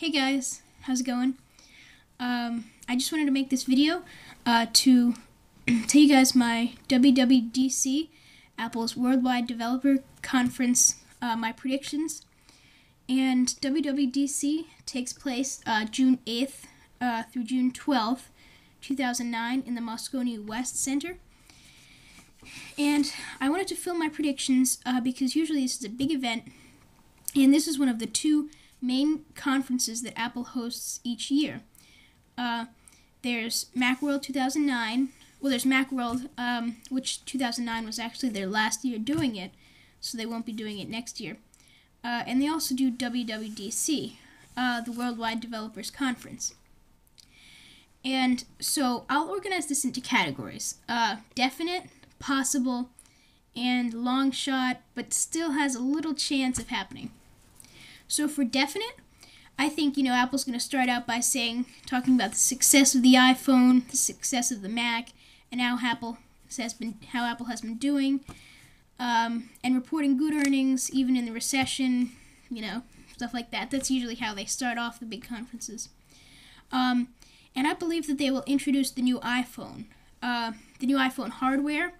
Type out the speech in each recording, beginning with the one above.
Hey guys, how's it going? I just wanted to make this video to tell you guys my WWDC, Apple's Worldwide Developer Conference, my predictions. And WWDC takes place June 8th through June 12th, 2009 in the Moscone West Center. And I wanted to film my predictions because usually this is a big event, and this is one of the two main conferences that Apple hosts each year. There's Macworld 2009. Well, there's Macworld, which 2009 was actually their last year doing it, so they won't be doing it next year. And they also do WWDC, the Worldwide Developers Conference. And so I'll organize this into categories. Definite, possible, and long shot, but still has a little chance of happening. So for definite, I think, Apple's going to start out by talking about the success of the iPhone, the success of the Mac, and how Apple has been doing, and reporting good earnings even in the recession, stuff like that. That's usually how they start off the big conferences. And I believe that they will introduce the new iPhone, hardware.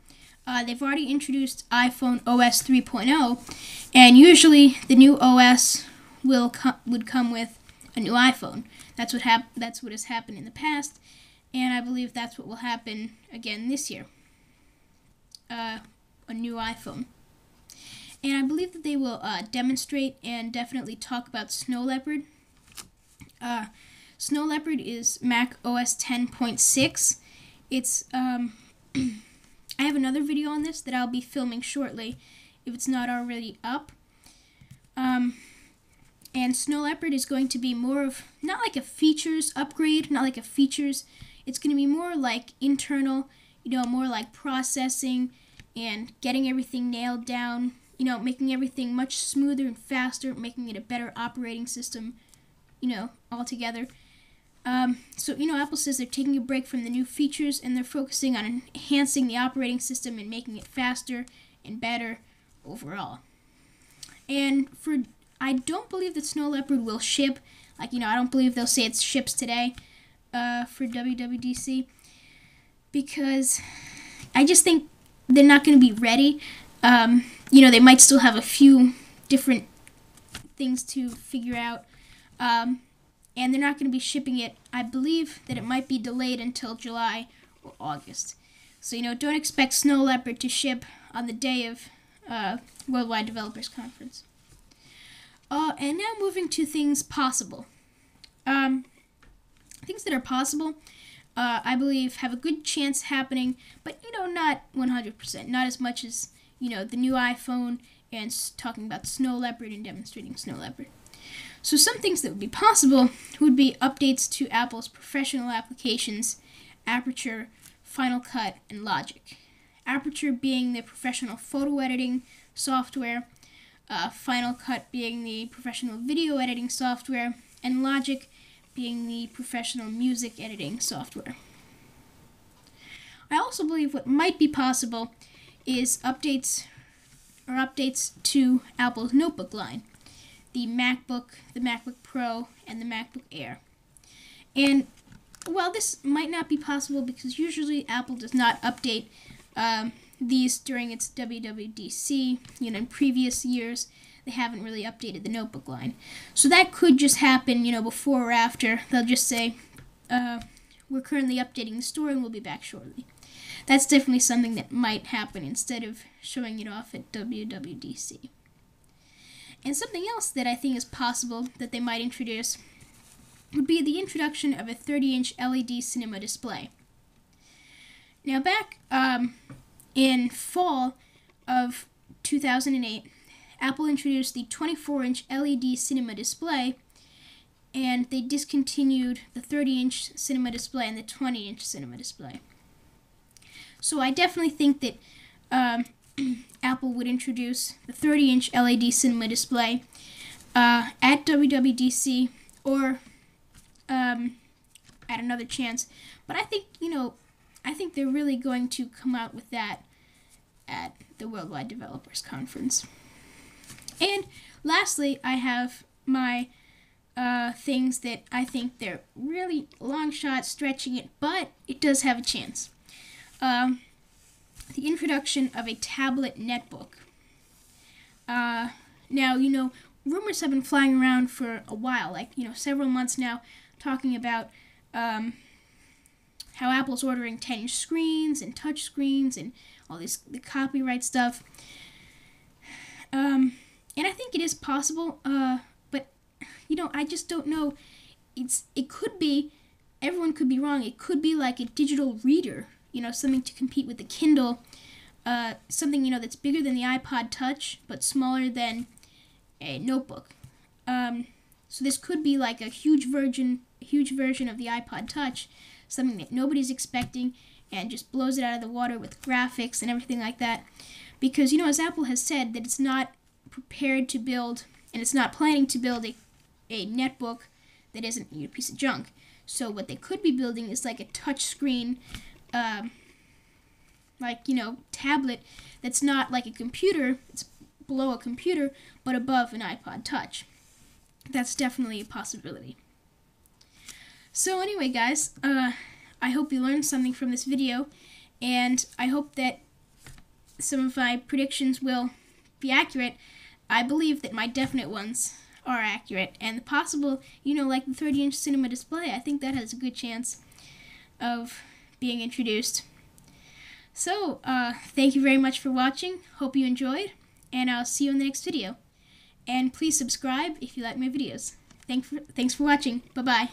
They've already introduced iPhone OS 3.0, and usually the new OS would come with a new iPhone. That's what has happened in the past, and I believe that's what will happen again this year. A new iPhone. And I believe that they will demonstrate and definitely talk about Snow Leopard. Snow Leopard is Mac OS 10.6. It's I have another video on this that I'll be filming shortly if it's not already up. And Snow Leopard is going to be more of, not like a features upgrade, it's going to be more like internal, more like processing and getting everything nailed down, making everything much smoother and faster, making it a better operating system, altogether. So, Apple says they're taking a break from the new features and they're focusing on enhancing the operating system and making it faster and better overall. And I don't believe that Snow Leopard will ship. I don't believe they'll say it ships today for WWDC, because I just think they're not going to be ready. They might still have a few different things to figure out, and they're not going to be shipping it. I believe that it might be delayed until July or August. So, don't expect Snow Leopard to ship on the day of Worldwide Developers Conference. And now moving to things possible. Things that are possible, I believe, have a good chance happening, but, not 100%. Not as much as, the new iPhone and talking about Snow Leopard and demonstrating Snow Leopard. So some things that would be possible would be updates to Apple's professional applications, Aperture, Final Cut, and Logic. Aperture being the professional photo editing software, Final Cut being the professional video editing software, and Logic being the professional music editing software. I also believe what might be possible is updates to Apple's notebook line, the MacBook Pro, and the MacBook Air. And while this might not be possible because usually Apple does not update these during its WWDC, in previous years, they haven't really updated the notebook line. So that could just happen, before or after. They'll just say, we're currently updating the store and we'll be back shortly. That's definitely something that might happen instead of showing it off at WWDC. And something else that I think is possible that they might introduce would be the introduction of a 30-inch LED cinema display. Now back in fall of 2008, Apple introduced the 24-inch LED cinema display, and they discontinued the 30-inch cinema display and the 20-inch cinema display. So I definitely think that Apple would introduce the 30-inch LED cinema display at WWDC or at another chance. But I think they're really going to come out with that at the Worldwide Developers Conference. And lastly, I have my things that I think they're really long shot stretching it, but it does have a chance. The introduction of a tablet netbook. Now, rumors have been flying around for a while, like, several months now, talking about how Apple's ordering 10-inch screens and touch screens and all the copyright stuff. And I think it is possible, but, I just don't know. It could be, everyone could be wrong, it could be like a digital reader, something to compete with the Kindle, something, that's bigger than the iPod Touch, but smaller than a notebook. So this could be like a huge version of the iPod Touch, something that nobody's expecting, and just blows it out of the water with graphics and everything like that. Because, as Apple has said, that it's not prepared to build, and it's not planning to build a netbook that isn't a piece of junk. So what they could be building is like a touch screen, tablet that's not like a computer, it's below a computer, but above an iPod Touch. That's definitely a possibility. So anyway, guys, I hope you learned something from this video, and I hope that some of my predictions will be accurate. I believe that my definite ones are accurate, and the possible, like the 30-inch cinema display, I think that has a good chance of being introduced. So, thank you very much for watching. Hope you enjoyed, and I'll see you in the next video. And please subscribe if you like my videos. Thanks for watching. Bye-bye.